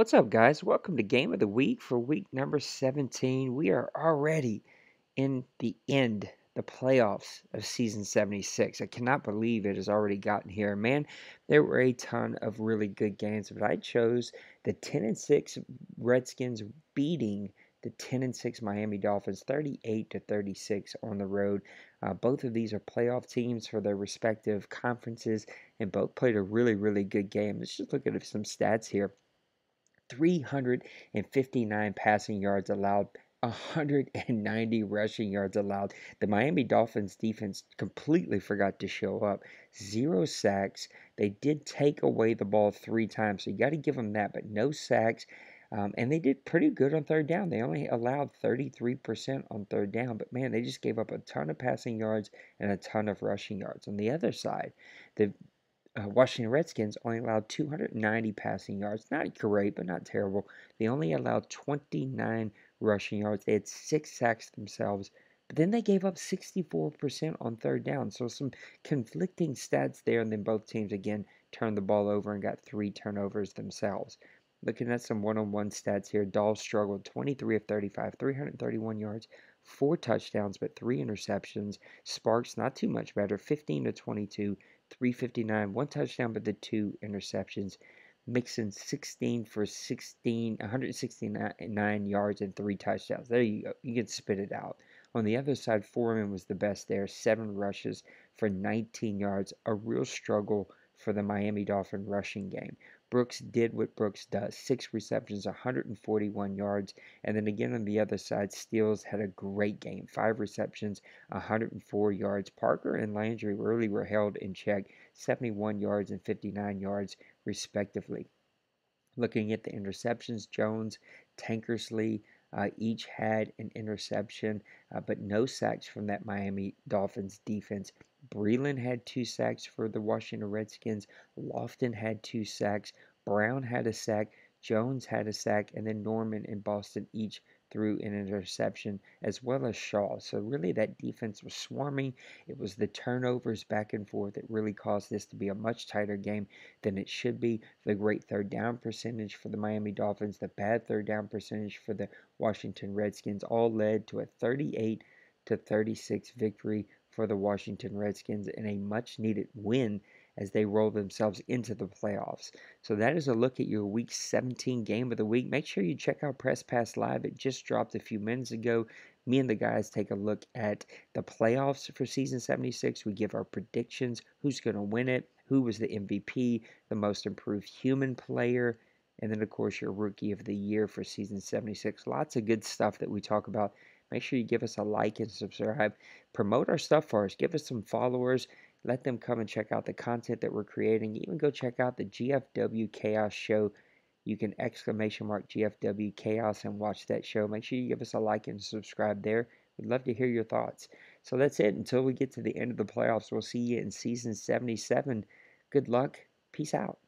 What's up, guys? Welcome to Game of the Week for week number 17. We are already in the playoffs of season 76. I cannot believe it has already gotten here. Man, there were a ton of really good games, but I chose the 10-6 Redskins beating the 10-6 Miami Dolphins 38-36 on the road. Both of these are playoff teams for their respective conferences, and both played a really good game. Let's just look at some stats here. 359 passing yards allowed, 190 rushing yards allowed. The Miami Dolphins defense completely forgot to show up. 0 sacks. They did take away the ball 3 times, so you got to give them that, but no sacks. And they did pretty good on third down. They only allowed 33% on third down, but man, they just gave up a ton of passing yards and a ton of rushing yards. On the other side, the Washington Redskins only allowed 290 passing yards. Not great, but not terrible. They only allowed 29 rushing yards. They had 6 sacks themselves, but then they gave up 64% on third down. So some conflicting stats there, and then both teams again turned the ball over and got 3 turnovers themselves. Looking at some one-on-one stats here, Dolls struggled 23 of 35, 331 yards, 4 touchdowns, but 3 interceptions. Sparks, not too much better, 15 of 22, 359, 1 touchdown, but the 2 interceptions. Mixon 16 for 16, 169 yards and 3 touchdowns. There you go. You can spit it out. On the other side, Foreman was the best there. 7 rushes for 19 yards. A real struggle for the Miami Dolphin rushing game. Brooks did what Brooks does. 6 receptions, 141 yards. And then again on the other side, Steele had a great game. 5 receptions, 104 yards. Parker and Landry really were held in check. 71 yards and 59 yards respectively. Looking at the interceptions, Jones, Tankersley, each had an interception, but no sacks from that Miami Dolphins defense. Breland had 2 sacks for the Washington Redskins. Lofton had 2 sacks. Brown had a sack. Jones had a sack. And then Norman and Boston each threw an interception, as well as Shaw. So really that defense was swarming. It was the turnovers back and forth that really caused this to be a much tighter game than it should be. The great third down percentage for the Miami Dolphins, the bad third down percentage for the Washington Redskins, all led to a 38-36 victory for the Washington Redskins and a much needed win as they roll themselves into the playoffs. So that is a look at your Week 17 game of the week. Make sure you check out Press Pass Live. It just dropped a few minutes ago. Me and the guys take a look at the playoffs for Season 76. We give our predictions, who's going to win it, who was the MVP, the most improved human player, and then, of course, your Rookie of the Year for Season 76. Lots of good stuff that we talk about. Make sure you give us a like and subscribe. Promote our stuff for us. Give us some followers. Let them come and check out the content that we're creating. Even go check out the GFW Chaos Show. You can exclamation mark GFW Chaos and watch that show. Make sure you give us a like and subscribe there. We'd love to hear your thoughts. So that's it. Until we get to the end of the playoffs, we'll see you in Season 77. Good luck. Peace out.